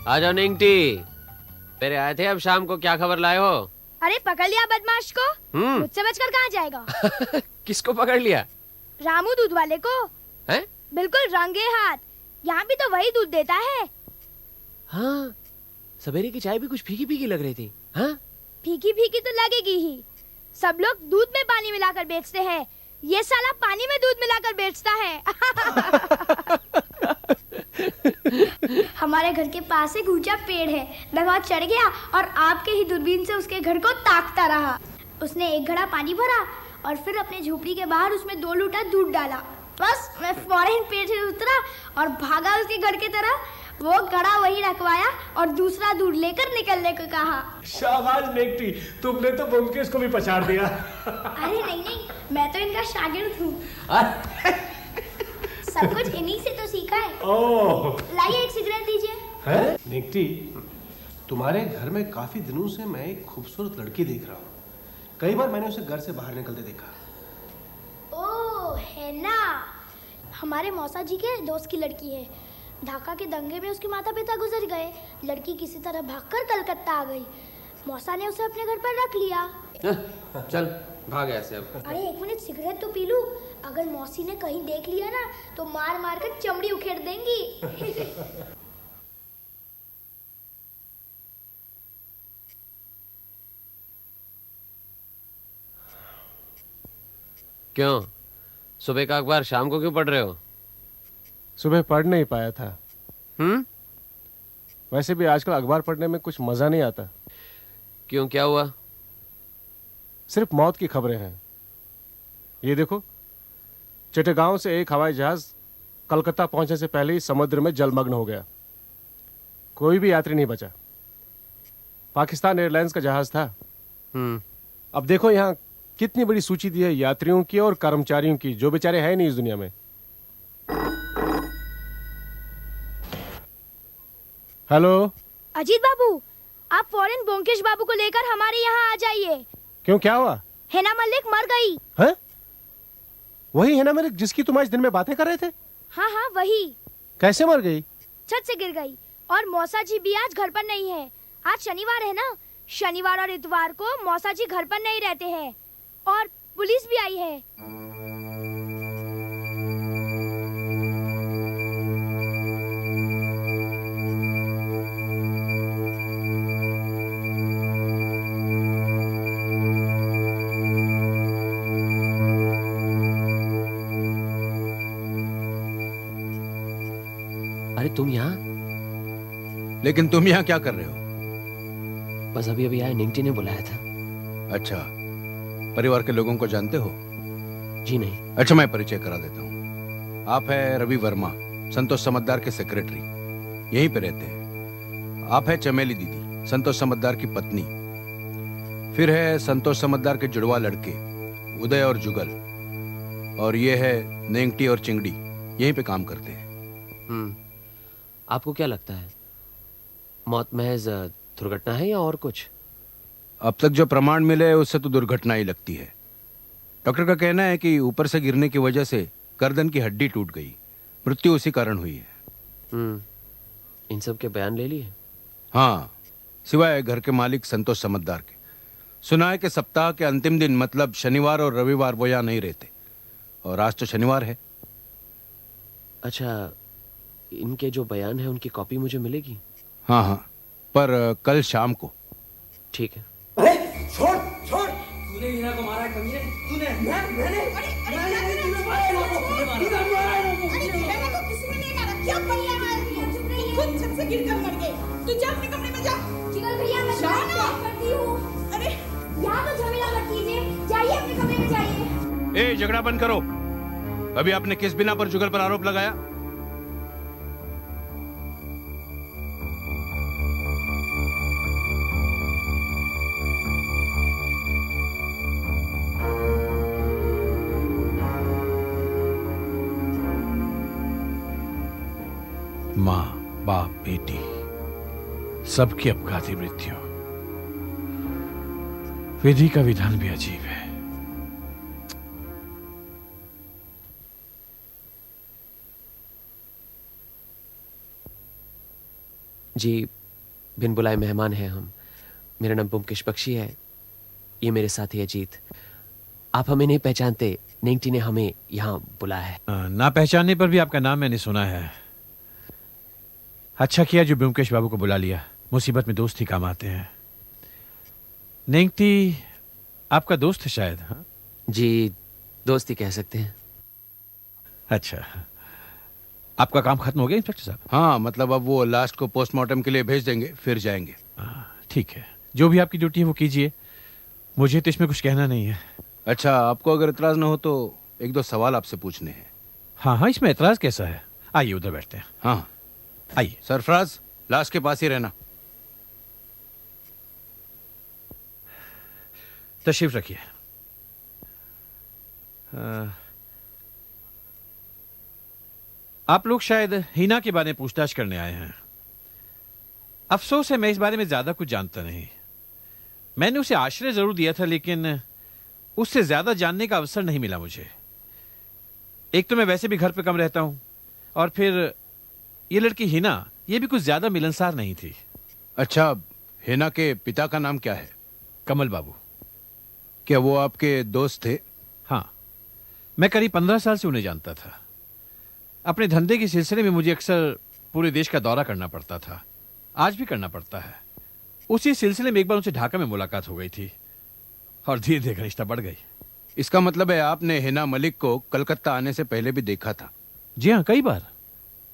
आ जाओ निंगटी। मेरे आए थे, अब शाम को क्या खबर लाए हो? अरे पकड़ लिया बदमाश को। मुझसे बचकर कहाँ जाएगा? किसको पकड़ लिया? रामू दूध वाले को। हैं? बिल्कुल रंगे हाथ। यहाँ भी तो वही दूध देता है। हाँ, सवेरे की चाय भी कुछ फीकी फीकी लग रही थी। हाँ? फीकी फीकी तो लगेगी ही। सब लोग दूध में पानी मिलाकर बेचते हैं, ये साला पानी में दूध मिलाकर बेचता है। हमारे घर के पास एक ऊंचा पेड़ है, मैं वहाँ चढ़ गया और आपके ही दूरबीन से उसके घर को ताकता रहा। उसने एक घड़ा पानी भरा और फिर अपने झोपड़ी के बाहर उसमें 2 लूटा दूध डाला। बस मैं फौरन पेड़ से उतरा और भागा उसके घर की तरफ। वो घड़ा वही रखवाया और दूसरा दूध लेकर निकलने को कहा। शाबाश निंगटी, तुमने तो ब्योमकेश को भी पछाड़ दिया। अरे नहीं, मैं तो इनका शागिर्द हूँ। सब कुछ इन्हीं से तो सीखा है। ओह, लाइए एक सिगरेट दीजिए। हैं? निंगटी, तुम्हारे घर में काफी दिनों से मैं एक खूबसूरत लड़की देख रहा हूँ। कई बार मैंने उसे घर से बाहर निकलते देखा। ओह, है ना, हमारे मौसा जी के दोस्त की लड़की है। ढाका के दंगे में उसके माता पिता गुजर गए। लड़की किसी तरह भागकर कलकत्ता आ गई। मौसा ने उसे अपने घर पर रख लिया। चल भाग ऐसे अब। अरे एक मिनट, सिगरेट तो पी लूं। अगर मौसी ने कहीं देख लिया ना तो मार मार कर चमड़ी उखेड़ देंगी। क्यों, सुबह का अखबार शाम को क्यों पढ़ रहे हो? सुबह पढ़ नहीं पाया था। वैसे भी आजकल अखबार पढ़ने में कुछ मजा नहीं आता। क्यों, क्या हुआ? सिर्फ मौत की खबरें हैं। ये देखो, चिटगांव से एक हवाई जहाज कलकत्ता पहुंचने से पहले ही समुद्र में जलमग्न हो गया। कोई भी यात्री नहीं बचा। पाकिस्तान एयरलाइंस का जहाज था। अब देखो यहाँ कितनी बड़ी सूची दी है यात्रियों की और कर्मचारियों की, जो बेचारे हैं नहीं इस दुनिया में। हेलो अजीत बाबू, आप फौरन ब्योमकेश बाबू को लेकर हमारे यहाँ आ जाइए। क्यों, क्या हुआ? हेना मलिक मर गई। है? वही हेना मलिक जिसकी तुम आज दिन में बातें कर रहे थे? हाँ हाँ वही। कैसे मर गई? छत से गिर गई। और मौसा जी भी आज घर पर नहीं है। आज शनिवार है ना, शनिवार और इतवार को मौसा जी घर पर नहीं रहते हैं। और पुलिस भी आई है। अरे तुम यहाँ? लेकिन तुम यहाँ क्या कर रहे हो? बस अभी अभी आया, निंगटी ने बुलाया था। अच्छा, परिवार के लोगों को जानते हो? जी नहीं। अच्छा, मैं परिचय करा देता हूँ। आप है रवि वर्मा, संतोष समद्दार के सेक्रेटरी, यहीं पे रहते हैं। आप है चमेली दीदी, संतोष समद्दार की पत्नी। फिर है संतोष समद्दार के जुड़वा लड़के उदय और जुगल। और ये है नेंगटी और चिंगड़ी, यहीं पे काम करते हैं। आपको क्या लगता है, मौत महज दुर्घटना है या और कुछ? अब तक जो प्रमाण मिले उससे तो दुर्घटना ही लगती है। डॉक्टर का कहना है कि ऊपर से गिरने की वजह से गर्दन की हड्डी टूट गई, मृत्यु उसी कारण हुई है। इन सब के बयान ले लिए? हाँ, सिवाय घर के मालिक संतोष समद्दार के। सुना है कि सप्ताह के अंतिम दिन, मतलब शनिवार और रविवार, वो यहाँ नहीं रहते। और आज तो शनिवार है। अच्छा, इनके जो बयान है उनकी कॉपी मुझे मिलेगी? हाँ हाँ, पर कल शाम को। ठीक है। अरे छोड़ छोड़, तूने हीना को मारा है कमीने, तूने? मैंने तूने मारा है लोगों को, तूने मारा है लोगों को। अरे हीना को किसी ने नहीं मारा, क्या बलिया मारती है? चुप रहिए, खुद छत से गिरकर मर गई। तू जा अपने कमरे में जा। चिकन भैया, मैं बात करती हूँ। अरे यहाँ तो झमेला मत कीजिए, जाइए अपने कमरे में जाइए। ए, झगड़ा बंद करो। अभी आपने किस बिना पर जुगल पर आरोप लगाया? माँ, बाप, बेटी, सबकी अपघाती मृत्यु। विधि का विधान भी अजीब है। जी, बिन बुलाए मेहमान हैं हम। मेरा नाम ब्योमकेश बख्शी है। ये मेरे साथी अजीत। आप हमें नहीं पहचानते, नेंगटी ने हमें यहाँ बुलाया है। ना पहचानने पर भी आपका नाम मैंने सुना है। अच्छा किया जो ब्योमकेश बाबू को बुला लिया। मुसीबत में दोस्त ही काम आते हैं। नेंगटी आपका दोस्त है शायद? हाँ जी, दोस्ती कह सकते हैं। अच्छा, आपका काम खत्म हो गया इंस्पेक्टर साहब? हाँ, मतलब अब वो लास्ट को पोस्टमार्टम के लिए भेज देंगे, फिर जाएंगे। ठीक है, जो भी आपकी ड्यूटी है वो कीजिए। मुझे तो इसमें कुछ कहना नहीं है। अच्छा, आपको अगर इतराज ना हो तो एक दो सवाल आपसे पूछने हैं। हाँ हाँ, इसमें एतराज कैसा है? आइए उधर बैठते हैं। हाँ, आइए। सरफराज, लास्ट के पास ही रहना। तशरीफ रखिए। आप लोग शायद हिना के बारे में पूछताछ करने आए हैं। अफसोस है मैं इस बारे में ज्यादा कुछ जानता नहीं। मैंने उसे आश्रय जरूर दिया था, लेकिन उससे ज्यादा जानने का अवसर नहीं मिला मुझे। एक तो मैं वैसे भी घर पे कम रहता हूं, और फिर ये लड़की हिना, ये भी कुछ ज्यादा मिलनसार नहीं थी। अच्छा, हिना के पिता का नाम क्या है? कमल बाबू। क्या वो आपके दोस्त थे? हाँ, मैं करीब 15 साल से उन्हें जानता था। अपने धंधे के सिलसिले में मुझे अक्सर पूरे देश का दौरा करना पड़ता था। आज भी करना पड़ता है। उसी सिलसिले में एक बार उनसे ढाका में मुलाकात हो गई थी, और धीरे धीरे रिश्ता बढ़ गई। इसका मतलब है आपने हिना मलिक को कलकत्ता आने से पहले भी देखा था? जी हाँ, कई बार।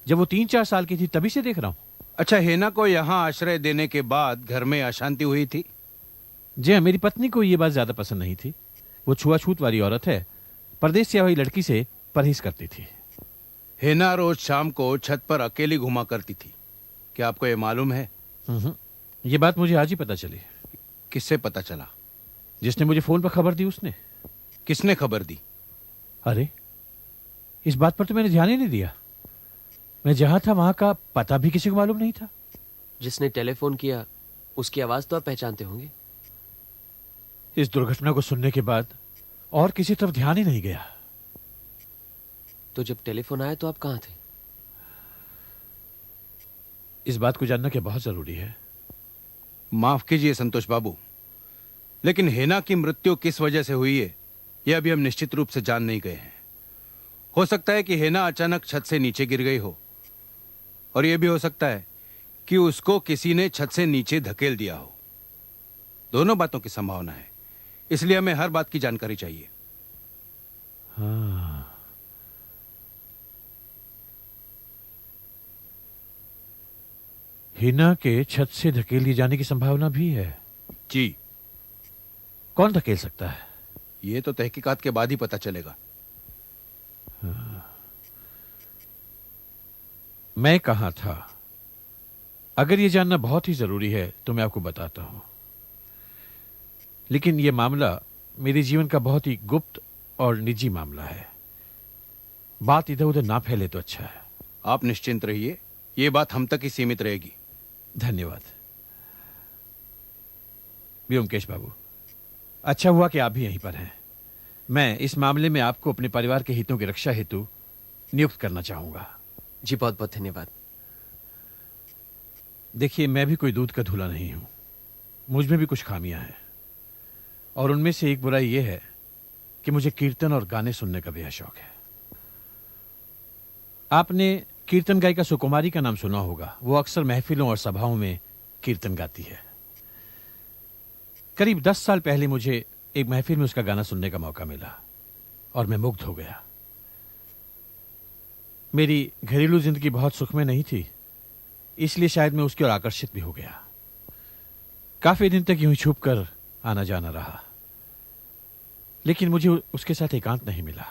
जब वो 3-4 साल की थी तभी से देख रहा हूं। अच्छा, हिना को यहाँ आश्रय देने के बाद घर में अशांति हुई थी? जी हाँ, मेरी पत्नी को ये बात ज्यादा पसंद नहीं थी। वो छुआछूत वाली औरत है, परदेश से आई हुई लड़की से परहेज करती थी। हिना रोज शाम को छत पर अकेली घुमा करती थी, क्या आपको ये मालूम है? ये बात मुझे आज ही पता चली। किससे पता चला? जिसने मुझे फोन पर खबर दी उसने। किसने खबर दी? अरे, इस बात पर तो मैंने ध्यान ही नहीं दिया। मैं जहां था वहां का पता भी किसी को मालूम नहीं था। जिसने टेलीफोन किया उसकी आवाज तो आप पहचानते होंगे। इस दुर्घटना को सुनने के बाद और किसी तरफ ध्यान ही नहीं गया। तो जब टेलीफोन आया तो आप कहां थे? इस बात को जानना क्या बहुत जरूरी है? माफ कीजिए संतोष बाबू, लेकिन हिना की मृत्यु किस वजह से हुई है यह अभी हम निश्चित रूप से जान नहीं गए हैं। हो सकता है कि हिना अचानक छत से नीचे गिर गई हो, और यह भी हो सकता है कि उसको किसी ने छत से नीचे धकेल दिया हो। दोनों बातों की संभावना है, इसलिए हमें हर बात की जानकारी चाहिए। हाँ। हिना के छत से धकेल दिए जाने की संभावना भी है? जी। कौन धकेल सकता है? यह तो तहकीकात के बाद ही पता चलेगा। मैं कहां था? अगर यह जानना बहुत ही जरूरी है तो मैं आपको बताता हूं, लेकिन यह मामला मेरे जीवन का बहुत ही गुप्त और निजी मामला है। बात इधर उधर ना फैले तो अच्छा है। आप निश्चिंत रहिए, यह बात हम तक ही सीमित रहेगी। धन्यवाद ब्योमकेश बाबू। अच्छा हुआ कि आप भी यहीं पर हैं। मैं इस मामले में आपको अपने परिवार के हितों की रक्षा हेतु नियुक्त करना चाहूंगा। जी, बहुत बहुत धन्यवाद। देखिए, मैं भी कोई दूध का धुला नहीं हूं। मुझ में भी कुछ खामियां हैं, और उनमें से एक बुराई यह है कि मुझे कीर्तन और गाने सुनने का बेहद शौक है। आपने कीर्तन गायिका सुकुमारी का नाम सुना होगा। वो अक्सर महफिलों और सभाओं में कीर्तन गाती है। करीब 10 साल पहले मुझे एक महफिल में उसका गाना सुनने का मौका मिला, और मैं मुग्ध हो गया। मेरी घरेलू जिंदगी बहुत सुखमय नहीं थी, इसलिए शायद मैं उसकी ओर आकर्षित भी हो गया। काफी दिन तक यूं ही छुप कर आना जाना रहा, लेकिन मुझे उसके साथ एकांत नहीं मिला।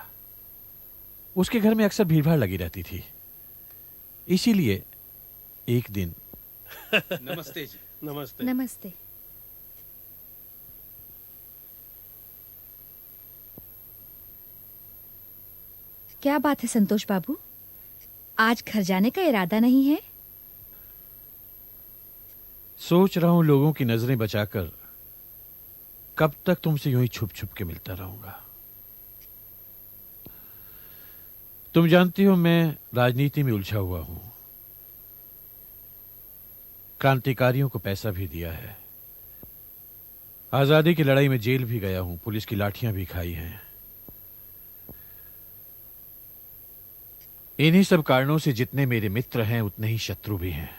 उसके घर में अक्सर भीड़भाड़ लगी रहती थी, इसीलिए एक दिन नमस्ते जी। नमस्ते। नमस्ते। क्या बात है संतोष बाबू, आज घर जाने का इरादा नहीं है? सोच रहा हूं लोगों की नजरें बचाकर कब तक तुमसे यूं ही छुप छुप के मिलता रहूंगा। तुम जानती हो मैं राजनीति में उलझा हुआ हूं। क्रांतिकारियों को पैसा भी दिया है, आजादी की लड़ाई में जेल भी गया हूं, पुलिस की लाठियां भी खाई हैं। इन्हीं सब कारणों से जितने मेरे मित्र हैं उतने ही शत्रु भी हैं।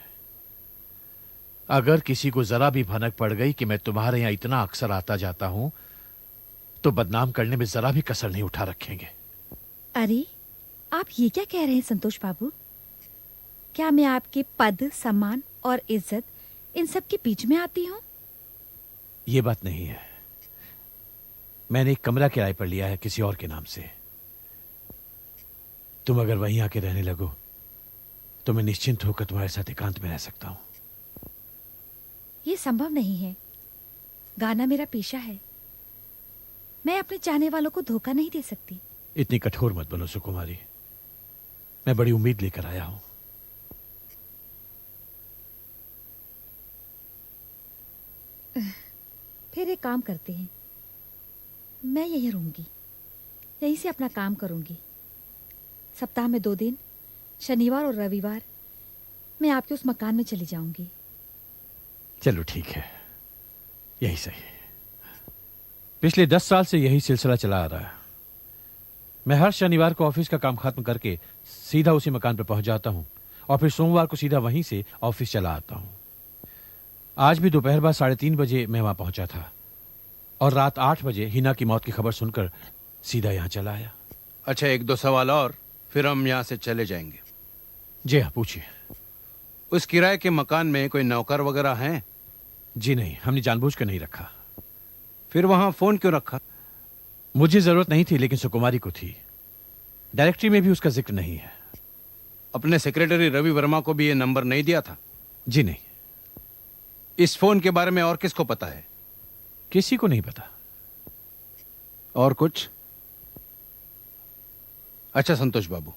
अगर किसी को जरा भी भनक पड़ गई कि मैं तुम्हारे यहां इतना अक्सर आता जाता हूं तो बदनाम करने में जरा भी कसर नहीं उठा रखेंगे। अरे आप ये क्या कह रहे हैं संतोष बाबू? क्या मैं आपके पद, सम्मान और इज्जत इन सब के बीच में आती हूँ? ये बात नहीं है। मैंने एक कमरा किराए पर लिया है किसी और के नाम से। तुम अगर वहीं आके रहने लगो तो मैं निश्चिंत होकर तुम्हारे साथ एकांत में रह सकता हूं। ये संभव नहीं है। गाना मेरा पेशा है। मैं अपने चाहने वालों को धोखा नहीं दे सकती। इतनी कठोर मत बनो सुकुमारी। मैं बड़ी उम्मीद लेकर आया हूं। फिर एक काम करते हैं, मैं यहीं रहूंगी, यहीं से अपना काम करूंगी। सप्ताह में 2 दिन, शनिवार और रविवार, मैं आपके उस मकान में चली जाऊंगी। चलो ठीक है, यही सही। पिछले 10 साल से यही सिलसिला चला आ रहा है। मैं हर शनिवार को ऑफिस का काम खत्म करके सीधा उसी मकान पर पहुंच जाता हूं और फिर सोमवार को सीधा वहीं से ऑफिस चला आता हूं। आज भी दोपहर बाद 3:30 बजे मैं वहां पहुंचा था और रात 8 बजे हिना की मौत की खबर सुनकर सीधा यहां चला आया। अच्छा, 1-2 सवाल और फिर हम यहाँ से चले जाएंगे। जी हाँ, पूछिए। उस किराए के मकान में कोई नौकर वगैरह हैं? जी नहीं, हमने जानबूझकर नहीं रखा। फिर वहां फोन क्यों रखा? मुझे जरूरत नहीं थी, लेकिन सुकुमारी को थी। डायरेक्टरी में भी उसका जिक्र नहीं है। अपने सेक्रेटरी रवि वर्मा को भी ये नंबर नहीं दिया था? जी नहीं। इस फोन के बारे में और किसको पता है? किसी को नहीं पता। और कुछ? अच्छा संतोष बाबू,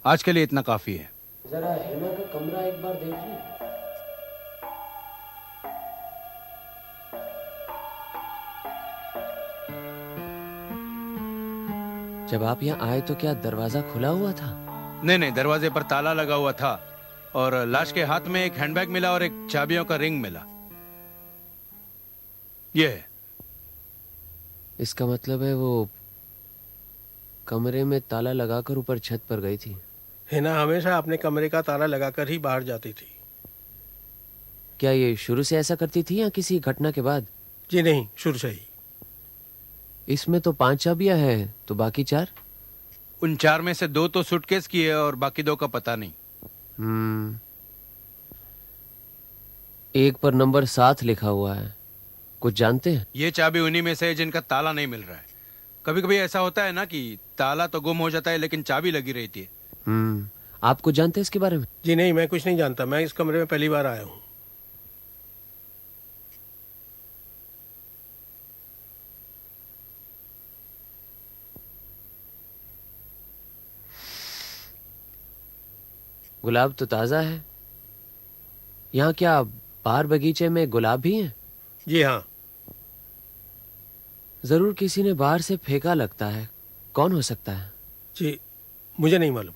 आज के लिए इतना काफी है। जरा हिना का कमरा एक बार देख लीजिए। जब आप यहाँ आए तो क्या दरवाजा खुला हुआ था? नहीं, दरवाजे पर ताला लगा हुआ था और लाश के हाथ में एक हैंडबैग मिला और एक चाबियों का रिंग मिला। ये है। इसका मतलब है वो कमरे में ताला लगाकर ऊपर छत पर गई थी। हिना हमेशा अपने कमरे का ताला लगाकर ही बाहर जाती थी। क्या ये शुरू से ऐसा करती थी या किसी घटना के बाद? जी नहीं, शुरू से ही। इसमें तो 5 चाबियां हैं, तो बाकी 4? उन 4 में से 2 तो सूटकेस की है और बाकी 2 का पता नहीं। एक पर नंबर 7 लिखा हुआ है। कुछ जानते हैं? ये चाबी उन्हीं में से है जिनका ताला नहीं मिल रहा है। कभी कभी ऐसा होता है ना कि ताला तो गुम हो जाता है लेकिन चाबी लगी रहती है। आप कुछ जानते हैं इसके बारे में? जी नहीं, मैं कुछ नहीं जानता। मैं इस कमरे में पहली बार आया हूँ। गुलाब तो ताजा है। यहाँ क्या बाहर बगीचे में गुलाब भी हैं? जी हाँ। जरूर किसी ने बाहर से फेंका लगता है। कौन हो सकता है? जी मुझे नहीं मालूम।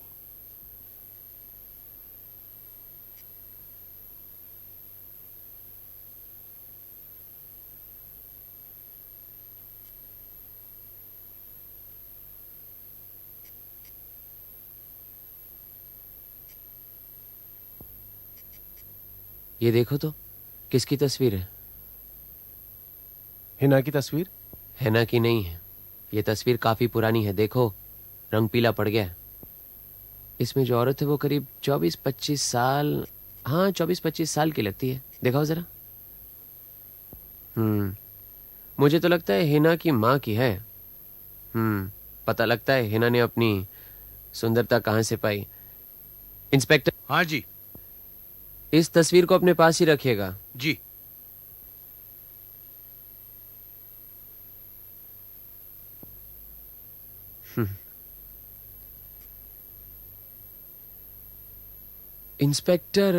ये देखो तो, किसकी तस्वीर है? हिना की तस्वीर? हिना की नहीं है। ये तस्वीर काफी पुरानी है। देखो, रंग पीला पड़ गया है। इसमें जो औरत है वो करीब 24-25 साल, हाँ 24-25 साल की लगती है। दिखाओ जरा। मुझे तो लगता है हिना की माँ की है। पता लगता है हिना ने अपनी सुंदरता कहाँ से पाई। इंस्पेक्टर। हाँ जी। इस तस्वीर को अपने पास ही रखिएगा। जी। इंस्पेक्टर,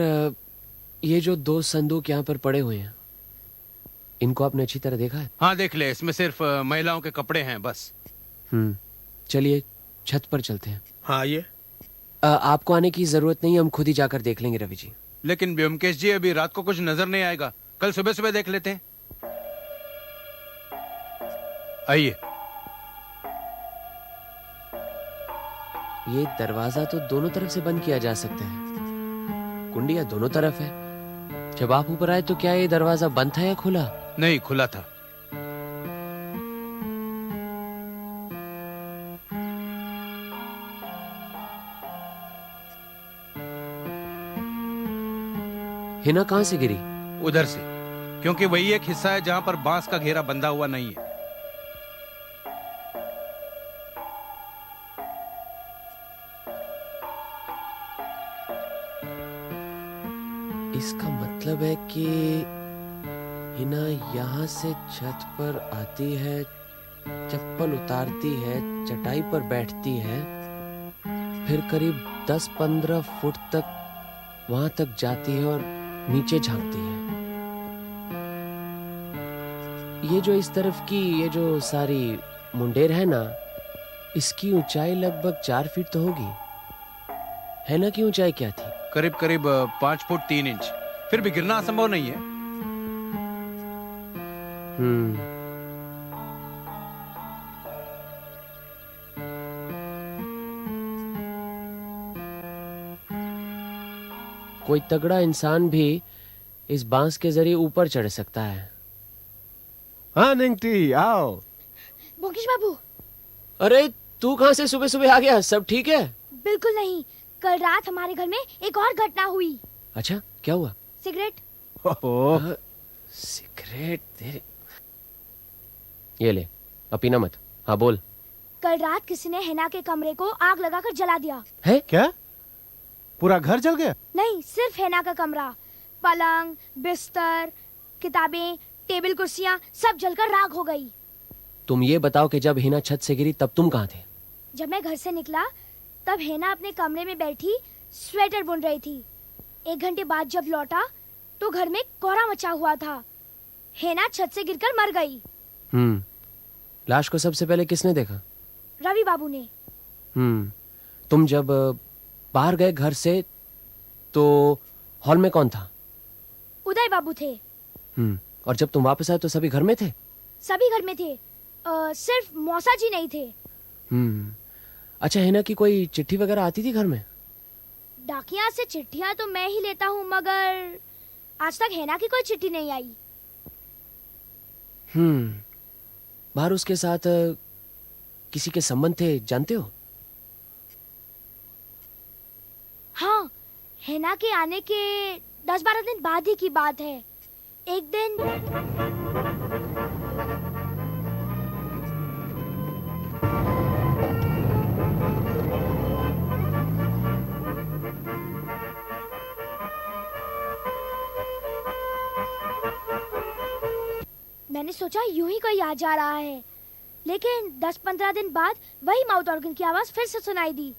ये जो 2 संदूक यहाँ पर पड़े हुए हैं, इनको आपने अच्छी तरह देखा है? हाँ देख ले, इसमें सिर्फ महिलाओं के कपड़े हैं बस। चलिए छत पर चलते हैं। हाँ आइए। आपको आने की जरूरत नहीं, हम खुद ही जाकर देख लेंगे रवि जी। लेकिन ब्योमकेश जी अभी रात को कुछ नजर नहीं आएगा, कल सुबह सुबह देख लेते हैं। आइए। ये दरवाजा तो दोनों तरफ से बंद किया जा सकता है, कुंडिया दोनों तरफ है। जब आप ऊपर आए तो क्या ये दरवाजा बंद था या खुला? नहीं, खुला था। हिना कहां से गिरी? उधर से, क्योंकि वही एक हिस्सा है जहां पर बांस का घेरा बंधा हुआ नहीं है। इसका मतलब है कि हिना यहाँ से छत पर आती है, चप्पल उतारती है, चटाई पर बैठती है, फिर करीब 10-15 फुट तक वहां तक जाती है और नीचे झांकती है। ये जो इस तरफ की ये जो सारी मुंडेर है ना, इसकी ऊंचाई लगभग 4 फीट तो होगी। है ना? की ऊंचाई क्या थी? करीब करीब 5 फुट 3 इंच। फिर भी गिरना असंभव नहीं है। कोई तगड़ा इंसान भी इस बांस के जरिए ऊपर चढ़ सकता है। हाँ निंगटी, आओ। बोंकिश बाबू। अरे तू कहां से सुबह सुबह आ गया? सब ठीक है? बिल्कुल नहीं, कल रात हमारे घर में एक और घटना हुई। अच्छा, क्या हुआ? सिगरेट। सिगरेट तेरे। ये ले, अब पीना मत। हाँ बोल। कल रात किसी ने हिना के कमरे को आग लगाकर जला दिया है। क्या? पूरा घर जल गया? नहीं, सिर्फ हिना का कमरा। पलंग, बिस्तर, किताबें, टेबल, कुर्सियां सब जलकर राख हो गई। तुम ये बताओ कि जब हिना छत से गिरी तब तुम कहाँ थे? जब मैं घर से निकला तब हिना अपने कमरे में बैठी स्वेटर बुन रही थी। 1 घंटे बाद जब लौटा तो घर में कोहरा मचा हुआ था। हिना छत से गिरकर मर गई। लाश को सबसे पहले किसने देखा? रवि बाबू ने। तुम जब बाहर गए घर से तो हॉल में कौन था? उदय बाबू थे। और जब तुम वापस आए तो सभी घर में थे? सभी घर में थे, सिर्फ मौसा जी नहीं थे। अच्छा, हिना की कोई चिट्ठी वगैरह आती थी घर में? डाकिया से चिट्ठियां तो मैं ही लेता हूँ, मगर आज तक हिना की कोई चिट्ठी नहीं आई। बाहर उसके साथ किसी के संबंध थे, जानते हो? हाँ, हिना के आने के 10-12 दिन बाद ही की बात है। एक दिन मैंने सोचा यूं ही कोई आ जा रहा है, लेकिन 10-15 दिन बाद वही माउथ ऑर्गन की आवाज फिर से सुनाई दी।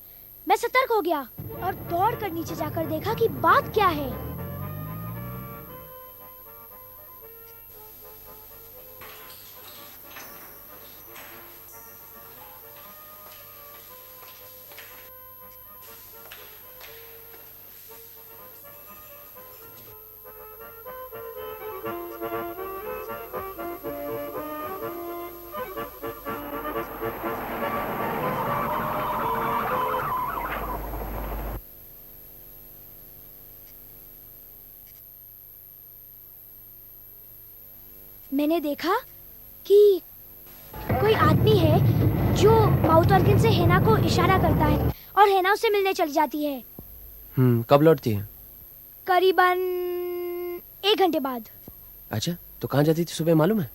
मैं सतर्क हो गया और दौड़कर नीचे जाकर देखा कि बात क्या है। मैंने देखा कि कोई आदमी है जो माउथ ऑर्गन से हिना को इशारा करता है और हिना उससे मिलने चली जाती है। कब लौटती है? करीबन 1 घंटे बाद। अच्छा, तो कहाँ जाती थी सुबह, मालूम है?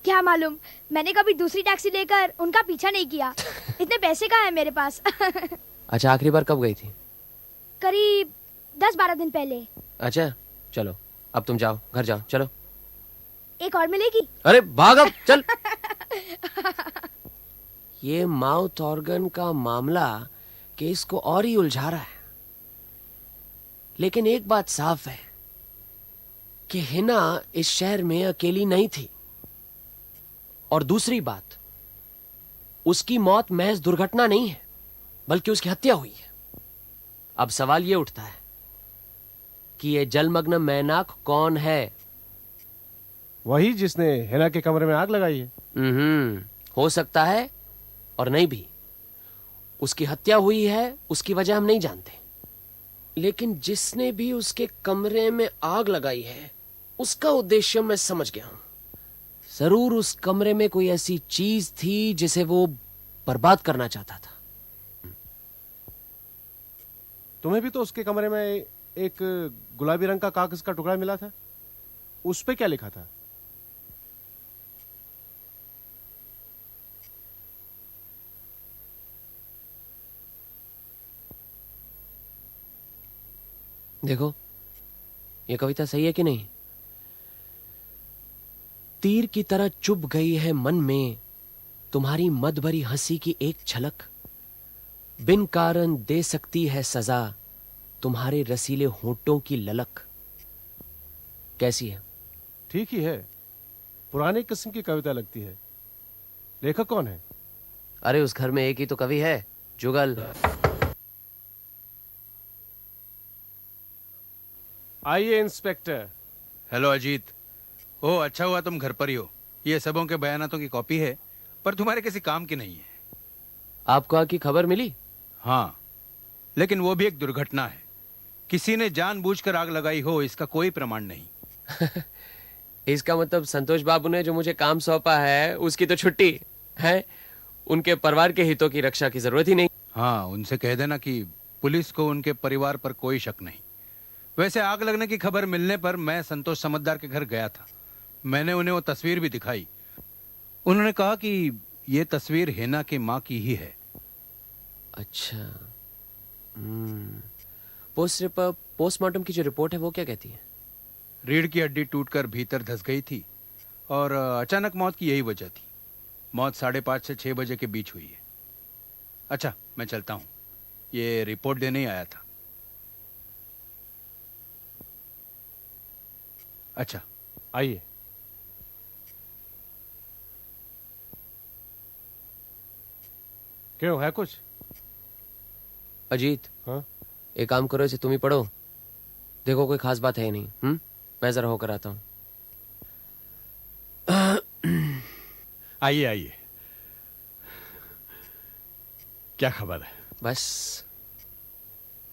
क्या मालूम, मैंने कभी दूसरी टैक्सी लेकर उनका पीछा नहीं किया। इतने पैसे कहाँ है मेरे पास। अच्छा, आखिरी बार कब गई थी? करीब 10-12 दिन पहले। अच्छा चलो, अब तुम जाओ, घर जाओ, चलो। एक और मिलेगी? अरे भाग अब, चल। ये माउथ ऑर्गन का मामला केस को और ही उलझा रहा है। लेकिन एक बात साफ है कि हिना इस शहर में अकेली नहीं थी, और दूसरी बात, उसकी मौत महज दुर्घटना नहीं है, बल्कि उसकी हत्या हुई है। अब सवाल यह उठता है कि ये जलमग्न मैनाक कौन है? वही जिसने हिना के कमरे में आग लगाई है। हो सकता है और नहीं भी। उसकी हत्या हुई है, उसकी वजह हम नहीं जानते, लेकिन जिसने भी उसके कमरे में आग लगाई है उसका उद्देश्य मैं समझ गया हूं। जरूर उस कमरे में कोई ऐसी चीज थी जिसे वो बर्बाद करना चाहता था। तुम्हें भी तो उसके कमरे में एक गुलाबी रंग का कागज का टुकड़ा मिला था, उस पे क्या लिखा था? देखो, ये कविता सही है कि नहीं? तीर की तरह चुभ गई है मन में तुम्हारी मद भरी हंसी की एक झलक, बिन कारण दे सकती है सजा तुम्हारे रसीले होंठों की ललक। कैसी है? ठीक ही है, पुराने किस्म की कविता लगती है। लेखक कौन है? अरे उस घर में एक ही तो कवि है, जुगल। आइए इंस्पेक्टर। हेलो अजीत। ओह, अच्छा हुआ तुम घर पर ही हो। ये सबों के बयानातों की कॉपी है, पर तुम्हारे किसी काम की नहीं है। आपको आग की खबर मिली? हाँ, लेकिन वो भी एक दुर्घटना है। किसी ने जानबूझकर आग लगाई हो इसका कोई प्रमाण नहीं। इसका मतलब संतोष बाबू ने जो मुझे काम सौंपा है उसकी तो छुट्टी है। उनके परिवार के हितों की रक्षा की जरूरत ही नहीं। हाँ, उनसे कह देना कि पुलिस को उनके परिवार पर कोई शक नहीं। वैसे आग लगने की खबर मिलने पर मैं संतोष समझदार के घर गया था। मैंने उन्हें वो तस्वीर भी दिखाई। उन्होंने कहा कि ये तस्वीर हिना की माँ की ही है। अच्छा। पोस्टमार्टम की जो रिपोर्ट है वो क्या कहती है? रीढ़ की हड्डी टूटकर भीतर धंस गई थी और अचानक मौत की यही वजह थी। मौत 5:30 से 6 बजे के बीच हुई है। अच्छा, मैं चलता हूँ, ये रिपोर्ट देने ही आया था। अच्छा, आइए। क्यों, है कुछ? अजीत, हाँ? एक काम करो, इसे तुम ही पढ़ो। देखो कोई खास बात है नहीं। मैं जरा होकर आता हूं। आइए आइए, क्या खबर है? बस।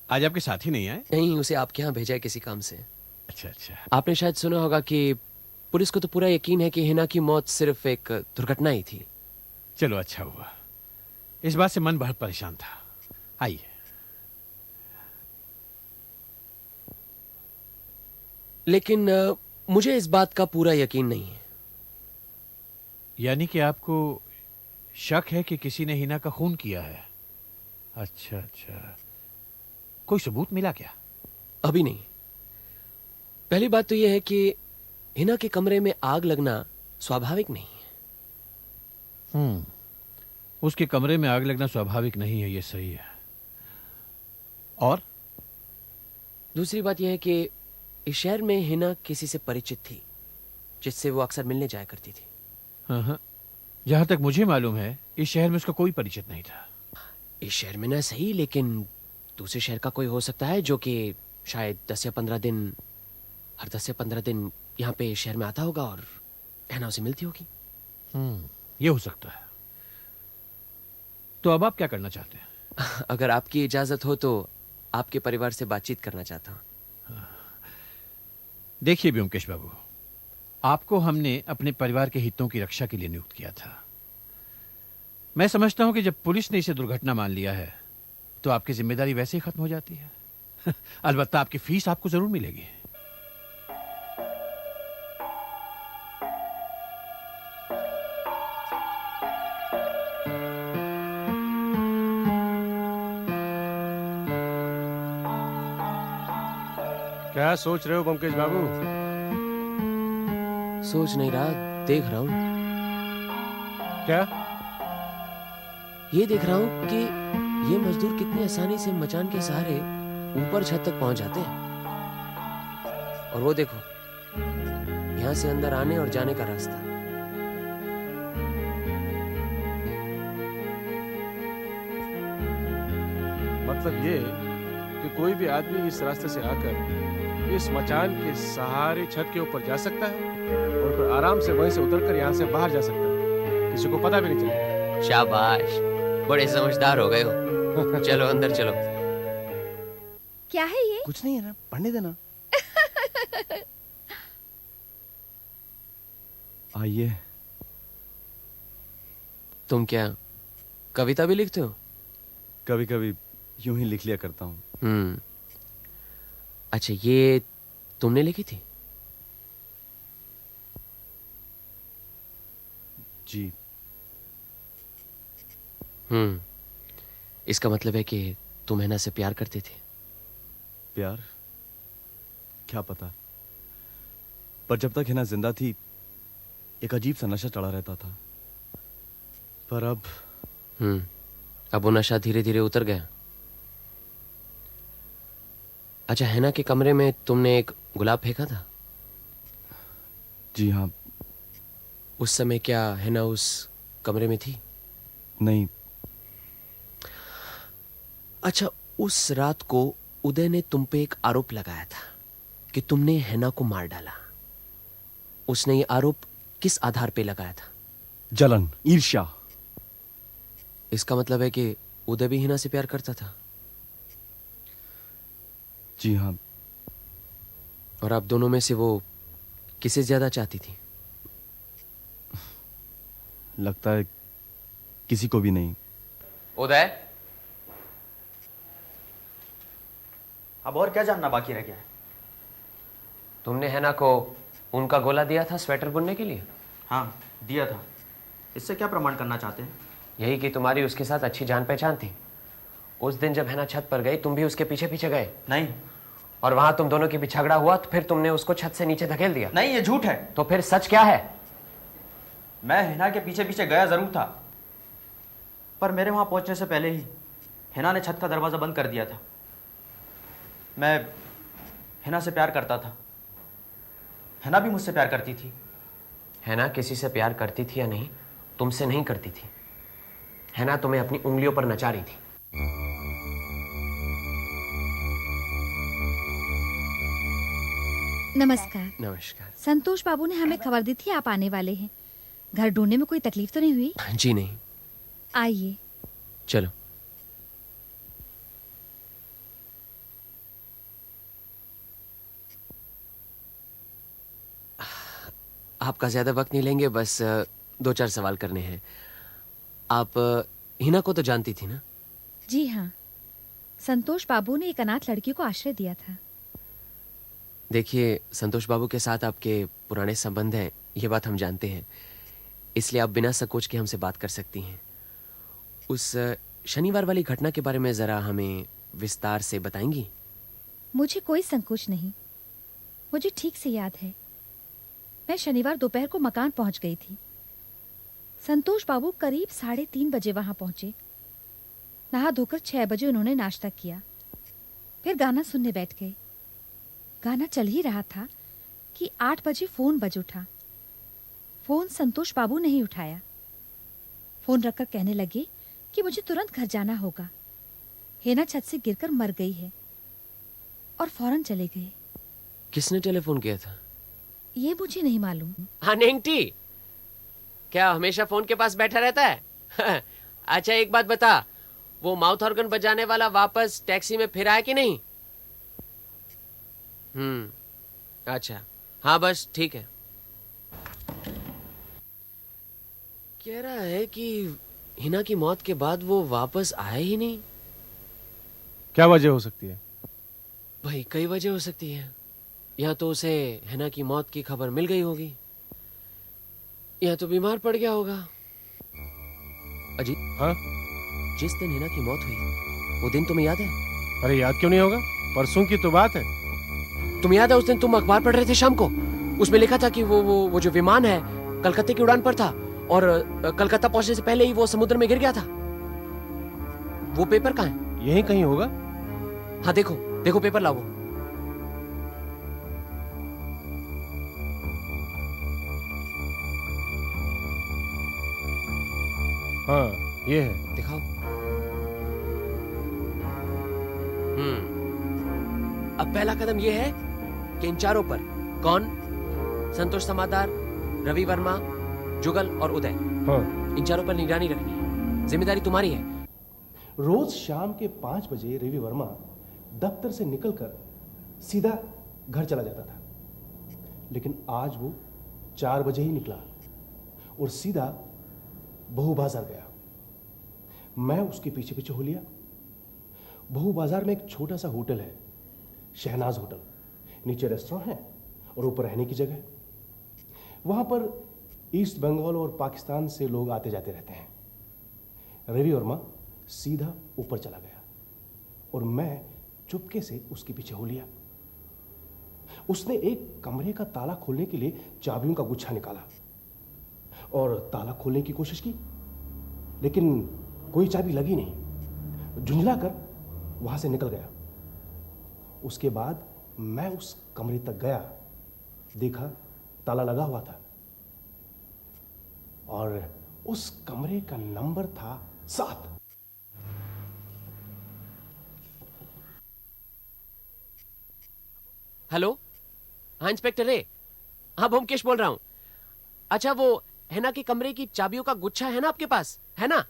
आज आपके साथी नहीं आए? नहीं, उसे आपके यहाँ भेजा है किसी काम से। अच्छा अच्छा। आपने शायद सुना होगा कि पुलिस को तो पूरा यकीन है कि हिना की मौत सिर्फ एक दुर्घटना ही थी। चलो अच्छा हुआ, इस बात से मन बहुत परेशान था। आइए। लेकिन मुझे इस बात का पूरा यकीन नहीं है। यानी कि आपको शक है कि किसी ने हिना का खून किया है? अच्छा अच्छा, कोई सबूत मिला क्या? अभी नहीं। पहली बात तो यह है कि हिना के कमरे में आग लगना स्वाभाविक नहीं है। उसके कमरे में आग लगना स्वाभाविक नहीं है, ये सही है। और दूसरी बात यह है कि इस शहर में हिना किसी से परिचित थी जिससे वो अक्सर मिलने जाया करती थी। हाँ, जहां तक मुझे मालूम है इस शहर में उसका कोई परिचित नहीं था। इस शहर में ना सही, लेकिन दूसरे शहर का कोई हो सकता है जो कि शायद 10 या 15 दिन, हर 10 या 15 दिन यहाँ पे शहर में आता होगा और हिना उसे मिलती होगी। ये हो सकता है। तो अब आप क्या करना चाहते हैं? अगर आपकी इजाजत हो तो आपके परिवार से बातचीत करना चाहता हूँ। देखिए ब्योमकेश बाबू, आपको हमने अपने परिवार के हितों की रक्षा के लिए नियुक्त किया था। मैं समझता हूं कि जब पुलिस ने इसे दुर्घटना मान लिया है तो आपकी जिम्मेदारी वैसे ही खत्म हो जाती है। अलबत्ता आपकी फीस आपको जरूर मिलेगी। क्या सोच रहे हो बमकेश बाबू? सोच नहीं रहा, देख रहा हूँ। क्या? ये देख रहा हूँ कि ये मजदूर कितनी आसानी से मचान के सहारे ऊपर छत तक पहुंच जाते हैं। और वो देखो, यहां से अंदर आने और जाने का रास्ता। मतलब ये कि कोई भी आदमी इस रास्ते से आकर इस मचान के सहारे छत के ऊपर जा सकता है और फिर आराम से वहीं से उतरकर यहाँ से बाहर जा सकता है, किसी को पता भी नहीं चलेगा। शाबाश, बड़े समझदार हो गए हो। चलो अंदर चलो। क्या है ये? कुछ नहीं है ना, पढ़ने देना। आइए। तुम क्या कविता भी लिखते हो? कभी कभी यूं ही लिख लिया करता हूँ। अच्छा, ये तुमने लिखी थी? जी। इसका मतलब है कि तुम हैना से प्यार करते थे? प्यार? क्या पता, पर जब तक हिना जिंदा थी एक अजीब सा नशा चढ़ा रहता था, पर अब वो नशा धीरे धीरे उतर गया। अच्छा, हैना के कमरे में तुमने एक गुलाब फेंका था? जी हाँ। उस समय क्या हैना उस कमरे में थी? नहीं। अच्छा, उस रात को उदय ने तुम पे एक आरोप लगाया था कि तुमने हैना को मार डाला। उसने ये आरोप किस आधार पे लगाया था? जलन, ईर्ष्या। इसका मतलब है कि उदय भी हिना से प्यार करता था? जी हाँ। और आप दोनों में से वो किसे ज्यादा चाहती थी? लगता है किसी को भी नहीं। उदय, अब और क्या जानना बाकी रह गया है? तुमने हैना को उनका गोला दिया था स्वेटर बुनने के लिए? हाँ, दिया था। इससे क्या प्रमाण करना चाहते हैं? यही कि तुम्हारी उसके साथ अच्छी जान पहचान थी। उस दिन जब हैना छत पर गई, तुम भी उसके पीछे पीछे गए? नहीं। और वहां तुम दोनों के बीच झगड़ा हुआ, तो फिर तुमने उसको छत से नीचे धकेल दिया? नहीं, ये झूठ है। तो फिर सच क्या है? मैं हिना के पीछे पीछे गया जरूर था, पर मेरे वहां पहुंचने से पहले ही हिना ने छत का दरवाजा बंद कर दिया था। मैं हिना से प्यार करता था, हिना भी मुझसे प्यार करती थी। हैना किसी से प्यार करती थी या नहीं, तुमसे नहीं करती थी। हैना तुम्हें अपनी उंगलियों पर नचा रही थी। नमस्कार। नमस्कार। संतोष बाबू ने हमें खबर दी थी आप आने वाले हैं। घर ढूंढने में कोई तकलीफ तो नहीं हुई? जी नहीं। आइए। चलो। आपका ज्यादा वक्त नहीं लेंगे, बस 2-4 सवाल करने हैं। आप हिना को तो जानती थी ना? जी हाँ, संतोष बाबू ने एक अनाथ लड़की को आश्रय दिया था। देखिए, संतोष बाबू के साथ आपके पुराने संबंध हैं, ये बात हम जानते हैं, इसलिए आप बिना संकोच के हमसे बात कर सकती हैं। उस शनिवार वाली घटना के बारे में जरा हमें विस्तार से बताएंगी? मुझे कोई संकोच नहीं, मुझे ठीक से याद है। मैं शनिवार दोपहर को मकान पहुंच गई थी। संतोष बाबू करीब 3:30 बजे वहां पहुंचे। नहा धोकर 6 बजे उन्होंने नाश्ता किया, फिर गाना सुनने बैठ गए। गाना चल ही रहा था कि 8 बजे फोन बज उठा। फोन संतोष बाबू ने ही उठाया। फोन रखकर कहने लगे कि मुझे तुरंत घर जाना होगा, हेना छत से गिरकर मर गई है, और फौरन चले गए। किसने टेलीफोन किया था? ये मुझे नहीं मालूम। हाँ, नेंगटी क्या हमेशा फोन के पास बैठा रहता है? अच्छा, एक बात बता, वो माउथ ऑर्गन बजाने वाला वापस टैक्सी में फिर आया कि नहीं? अच्छा, हाँ बस ठीक है। कह रहा है कि हिना की मौत के बाद वो वापस आया ही नहीं। क्या वजह हो सकती है? भाई, कई वजह हो सकती है। या तो उसे हिना की मौत की खबर मिल गई होगी, या तो बीमार पड़ गया होगा। अजी, हाँ? जिस दिन हिना की मौत हुई, वो दिन तुम्हें याद है? अरे याद क्यों नहीं होगा, परसों की तो बात है। तुम्हें याद है उस दिन तुम अखबार पढ़ रहे थे शाम को? उसमें लिखा था कि वो जो विमान है कलकत्ते की उड़ान पर था, और कलकत्ता पहुंचने से पहले ही वो समुद्र में गिर गया था। वो पेपर कहाँ है? यहीं कहीं होगा। हाँ, देखो देखो, पेपर लाओ। हाँ, ये है। दिखाओ। अब पहला कदम ये है कि इन चारों पर कौन, संतोष समादार, रवि वर्मा, जुगल और उदय, इन चारों पर निगरानी रखनी है। जिम्मेदारी तुम्हारी है। रोज शाम के 5 बजे रवि वर्मा दफ्तर से निकलकर सीधा घर चला जाता था, लेकिन आज वो 4 बजे ही निकला और सीधा बहू बाजार गया। मैं उसके पीछे पीछे हो लिया। बहू बाजार में एक छोटा सा होटल है, शहनाज होटल। नीचे रेस्टोरेंट है और ऊपर रहने की जगह है। वहां पर ईस्ट बंगाल और पाकिस्तान से लोग आते जाते रहते हैं। रवि वर्मा सीधा ऊपर चला गया और मैं चुपके से उसके पीछे हो लिया। उसने एक कमरे का ताला खोलने के लिए चाबियों का गुच्छा निकाला और ताला खोलने की कोशिश की, लेकिन कोई चाबी लगी नहीं। झुंझलाकर वहां से निकल गया। उसके बाद मैं उस कमरे तक गया, देखा ताला लगा हुआ था और उस कमरे का नंबर था 7। हेलो, हाँ इंस्पेक्टर रे, हाँ ब्योमकेश बोल रहा हूं। अच्छा, वो हैना के कमरे की चाबियों का गुच्छा है ना आपके पास, है ना?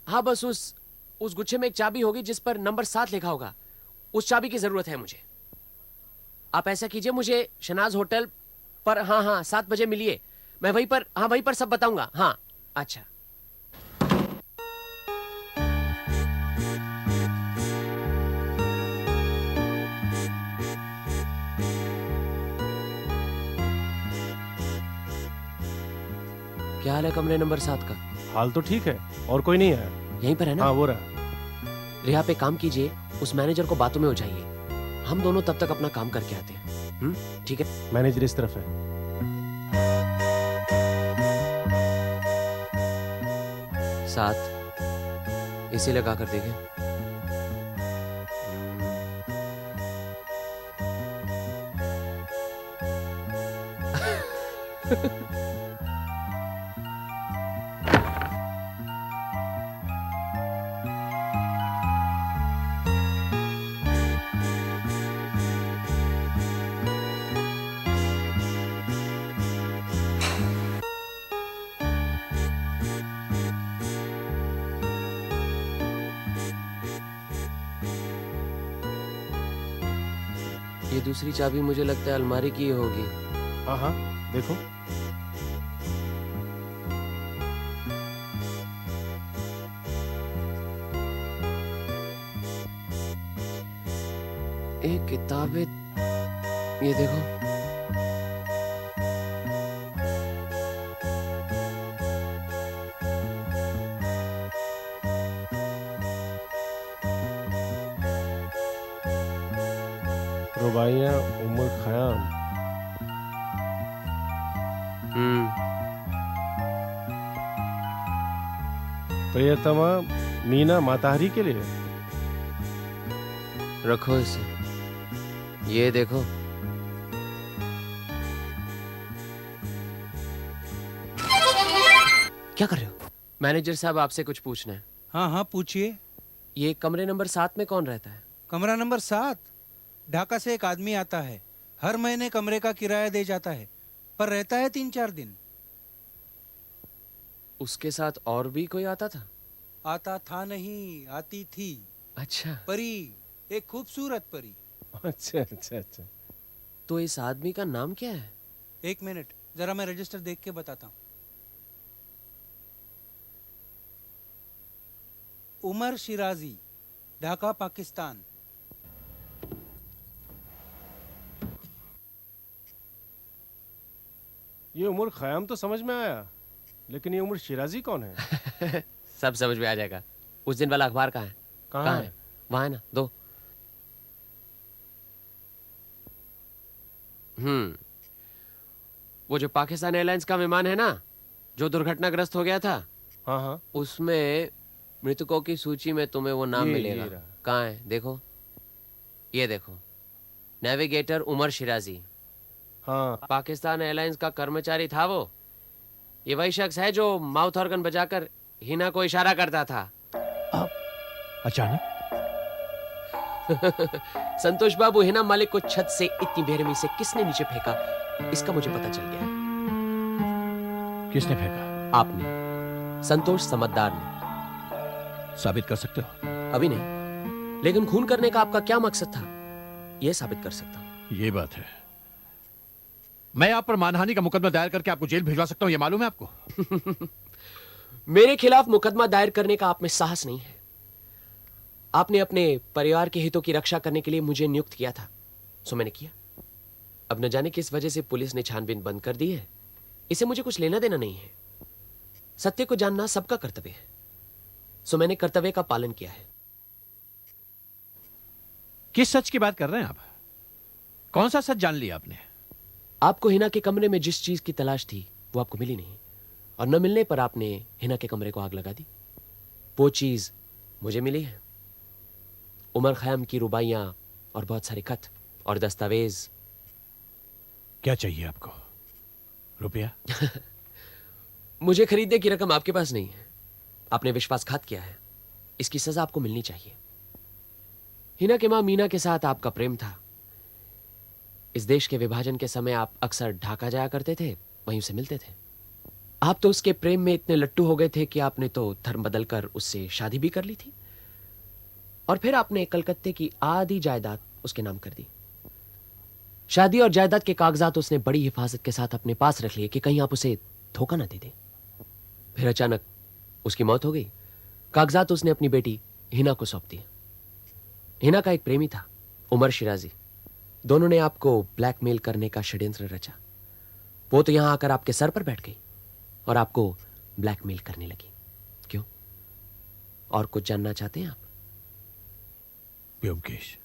हाँ, बस उस गुच्छे में एक चाबी होगी जिस पर नंबर 7 लिखा होगा। उस चाबी की जरूरत है मुझे। आप ऐसा कीजिए, मुझे शहनाज होटल पर हाँ 7 बजे मिलिए। मैं वहीं पर सब बताऊंगा। हाँ, अच्छा। क्या हाल है कमरे नंबर 7 का? हाल तो ठीक है, और कोई नहीं है। यहीं पर है ना? हाँ, वो रहा। रिहा पे काम कीजिए, उस मैनेजर को बातों में उलझाइए। हम दोनों तब तक अपना काम करके आते हैं। ठीक है? मैनेजर इस तरफ है। 7 इसे लगा कर देखें। ये दूसरी चाबी मुझे लगता है अलमारी की होगी। हाँ, देखो। एक किताब है, ये देखो। रुबाइयाँ उमर खयाम। प्रियतमा मीना माताहरी के लिए। रखो इसे, ये देखो। क्या कर रहे हो? मैनेजर साहब, आपसे कुछ पूछना है। हाँ, पूछिए। ये कमरे नंबर 7 में कौन रहता है? कमरा नंबर 7? ढाका से एक आदमी आता है, हर महीने कमरे का किराया दे जाता है, पर रहता है 3-4 दिन। उसके साथ और भी कोई आता था? आता था नहीं, आती थी। अच्छा। परी, एक खूबसूरत परी। अच्छा। तो इस आदमी का नाम क्या है? 1 मिनट, जरा मैं रजिस्टर देख के बताता हूँ। उमर शिराजी, ढाका, पाकिस्तान। ये उमर खयाम तो समझ में आया, लेकिन ये उमर शिराजी कौन है? सब समझ में आ जाएगा। उस दिन वाला अखबार कहाँ है? कहाँ है? वहां है ना, दो। वो जो पाकिस्तान एयरलाइंस का विमान है ना, जो दुर्घटनाग्रस्त हो गया था, हाँ, उसमें मृतकों की सूची में तुम्हें वो नाम मिलेगा। कहाँ है? देखो, ये देखो, नेविगेटर उमर शिराजी। हाँ, पाकिस्तान एयरलाइंस का कर्मचारी था वो। ये वही शख्स है जो माउथ ऑर्गन बजाकर हिना को इशारा करता था। अचानक संतोष बाबू, हिना मालिक को छत से इतनी बेरहमी से किसने नीचे फेंका, इसका मुझे पता चल गया। किसने फेंका? आपने, संतोष समझदार ने। साबित कर सकते हो? अभी नहीं, लेकिन खून करने का आपका क्या मकसद था, यह साबित कर सकता हूं। ये बात है। मैं आप पर मानहानि का मुकदमा दायर करके आपको जेल भिजवा सकता हूं, यह मालूम है आपको? मेरे खिलाफ मुकदमा दायर करने का आप में साहस नहीं है। आपने अपने परिवार के हितों की रक्षा करने के लिए मुझे नियुक्त किया था, सो मैंने किया। अब न जाने किस वजह से पुलिस ने छानबीन बंद कर दी है, इसे मुझे कुछ लेना देना नहीं है। सत्य को जानना सबका कर्तव्य है, सो मैंने कर्तव्य का पालन किया है। किस सच की बात कर रहे हैं आप? कौन सा सच जान लिया आपने? आपको हिना के कमरे में जिस चीज की तलाश थी वो आपको मिली नहीं, और न मिलने पर आपने हिना के कमरे को आग लगा दी। वो चीज मुझे मिली है, उमर खयाम की रुबाइयां और बहुत सारे खत और दस्तावेज। क्या चाहिए आपको? रुपया? मुझे खरीदने की रकम आपके पास नहीं है। आपने विश्वासघात किया है, इसकी सजा आपको मिलनी चाहिए। हिना के मां मीना के साथ आपका प्रेम था। इस देश के विभाजन के समय आप अक्सर ढाका जाया करते थे, वहीं उसे मिलते थे। आप तो उसके प्रेम में इतने लट्टू हो गए थे कि आपने तो धर्म बदलकर उससे शादी भी कर ली थी, और फिर आपने कलकत्ते की आधी जायदाद उसके नाम कर दी। शादी और जायदाद के कागजात उसने बड़ी हिफाजत के साथ अपने पास रख लिए कि कहीं आप उसे धोखा ना दे दें। फिर अचानक उसकी मौत हो गई। कागजात उसने अपनी बेटी हिना को सौंप दिए। हिना का एक प्रेमी था, उमर शिराजी। दोनों ने आपको ब्लैकमेल करने का षड्यंत्र रचा। वो तो यहां आकर आपके सर पर बैठ गई और आपको ब्लैकमेल करने लगी। क्यों? और कुछ जानना चाहते हैं आप? ब्योमकेश,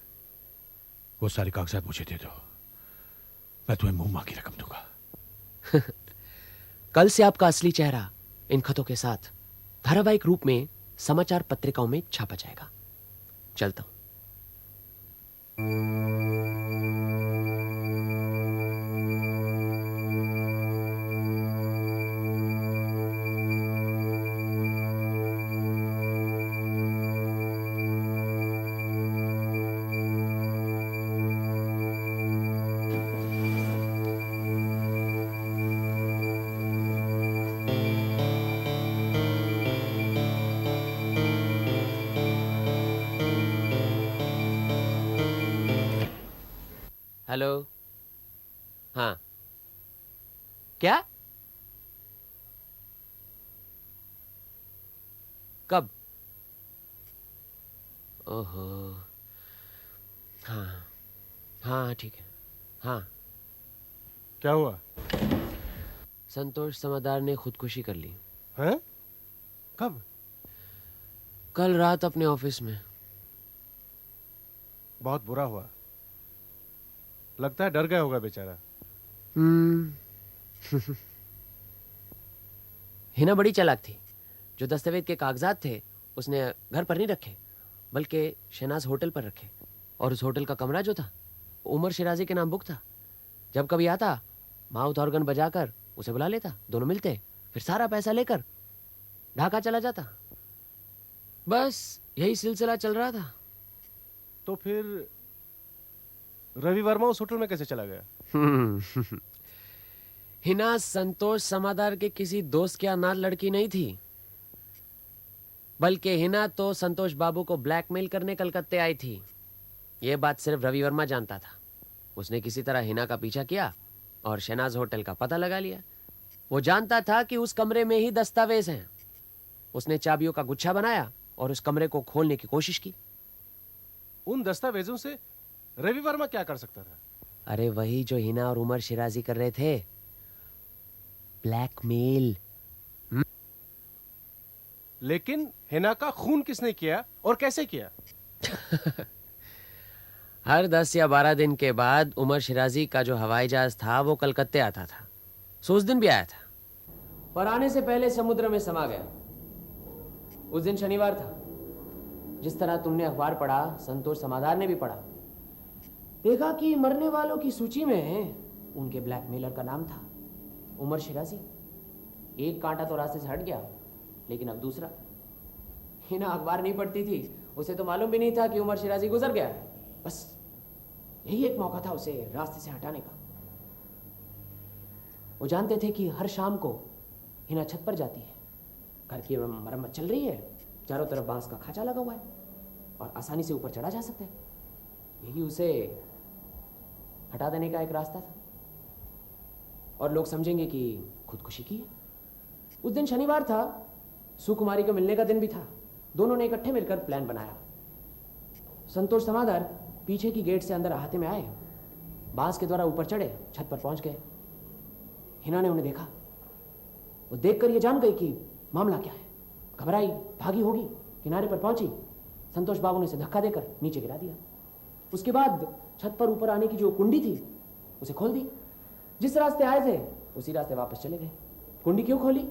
वो सारे कागजात मुझे दे दो, मैं तुम्हें मुंह मांगी रकम दूंगा। कल से आपका असली चेहरा इन खतों के साथ धारावाहिक रूप में समाचार पत्रिकाओं में छापा जाएगा। चलता हूं। हेलो। हाँ, क्या? कब? ओहो, हाँ हाँ ठीक है। हाँ, क्या हुआ? संतोष समझदार ने खुदकुशी कर ली। हैं? कब? कल रात अपने ऑफिस में। बहुत बुरा हुआ। लगता है डर गया होगा बेचारा। हिना बड़ी चालाक थी। जो दस्तावेज के कागजात थे उसने घर पर नहीं रखे, बल्कि शहनाज होटल पर रखे। और उस होटल का कमरा जो था उमर शिराजी के नाम बुक था। जब कभी आता माउथ ऑर्गन बजाकर उसे बुला लेता, दोनों मिलते, फिर सारा पैसा लेकर ढाका चला जाता। बस यही सिलसिला चल रहा था। तो फिर रवि वर्मा उस होटल में कैसे चला गया? हिना संतोष समादार के किसी दोस्त की अनाथ लड़की नहीं थी, बल्कि हिना तो संतोष बाबू को ब्लैकमेल करने कलकत्ते आई थी। यह बात सिर्फ रवि वर्मा जानता था। उसने किसी तरह हिना का पीछा किया और शहनाज होटल का पता लगा लिया। वो जानता था कि उस कमरे में ही दस्तावेज हैं। उसने चाबियों का गुच्छा बनाया और उस कमरे को खोलने की कोशिश की। उन दस्तावेजों से रवि वर्मा क्या कर सकता था? अरे वही जो हिना और उमर शिराजी कर रहे थे, ब्लैकमेल। लेकिन हिना का खून किसने किया और कैसे किया? हर 10 या 12 दिन के बाद उमर शिराजी का जो हवाई जहाज था वो कलकत्ते आता था। सो उस दिन भी आया था, पर आने से पहले समुद्र में समा गया। उस दिन शनिवार था। जिस तरह तुमने अखबार पढ़ा, संतोष समादार ने भी पढ़ा। देखा कि मरने वालों की सूची में उनके ब्लैकमेलर का नाम था उमर शिराजी। एक कांटा तो रास्ते से हट गया, लेकिन अब दूसरा। हिना अखबार नहीं पढ़ती थी, उसे तो मालूम भी नहीं था कि उमर शिराजी गुजर गया। बस यही एक मौका था उसे रास्ते से हटाने का। वो जानते थे कि हर शाम को हिना छत पर जाती है, घर की मरम्मत चल रही है, चारों तरफ बांस का खांचा लगा हुआ है और आसानी से ऊपर चढ़ा जा सकता है। यही उसे हटा देने का एक रास्ता था और लोग समझेंगे कि खुदकुशी की है। उस दिन शनिवार था, सुकुमारी को मिलने का दिन भी था। दोनों ने इकट्ठे मिलकर प्लान बनाया। संतोष समादर पीछे की गेट से अंदर आते में आए, बांस के द्वारा ऊपर चढ़े, छत पर पहुंच गए। हिना ने उन्हें देखा। वो देखकर ये जान गई कि मामला क्या है। घबराई, भागी होगी, किनारे पर पहुंची। संतोष बाबू ने उसे धक्का देकर नीचे गिरा दिया। उसके बाद छत पर ऊपर आने की जो कुंडी थी उसे खोल दी। जिस रास्ते आए थे उसी रास्ते वापस चले गए। कुंडी क्यों खोली?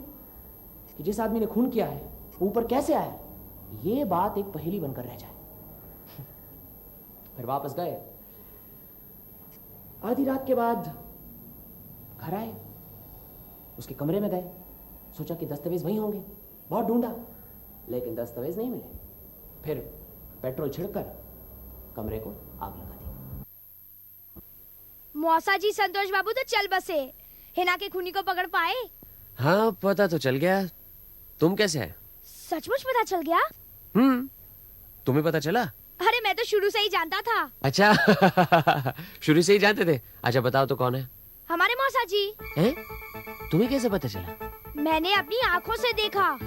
कि जिस आदमी ने खून किया है वो ऊपर कैसे आया, ये बात एक पहेली बनकर रह जाए। फिर वापस गए। आधी रात के बाद घर आए, उसके कमरे में गए। सोचा कि दस्तावेज वहीं होंगे। बहुत ढूंढा लेकिन दस्तावेज नहीं मिले। फिर पेट्रोल छिड़कर कमरे को आग लगा दी। मौसा जी, संतोष बाबू तो चल बसे। हिना के खूनी को पकड़ पाए? हाँ, पता तो चल गया। तुम कैसे है? सचमुच पता चल गया? तुम्हें पता चला? अरे मैं तो शुरू से ही जानता था। अच्छा शुरू से ही जानते थे? अच्छा बताओ तो कौन है? हमारे मौसा जी। हैं? तुम्हें कैसे पता चला? मैंने अपनी आंखों से देखा।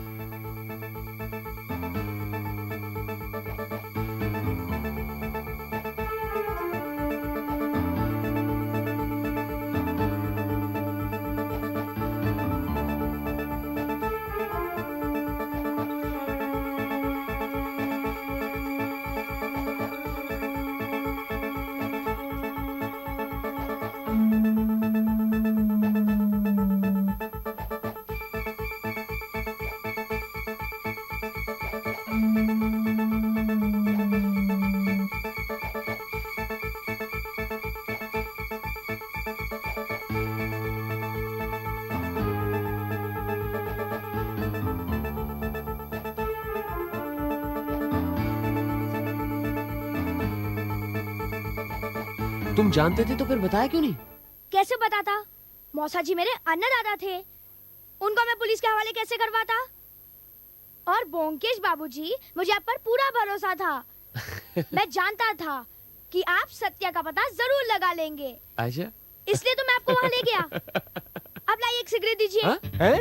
तुम जानते थे तो फिर बताया क्यों नहीं? कैसे बताता? मौसा जी मेरे अन्नदाता थे, उनको मैं पुलिस के हवाले कैसे करवाता? और बोंकेश बाबूजी, मुझे आप पर पूरा भरोसा था। मैं जानता था कि आप सत्या का पता जरूर लगा लेंगे। अच्छा, इसलिए तो मैं आपको वहाँ ले गया। अब लाइए एक सिगरेट दीजिए। हैं?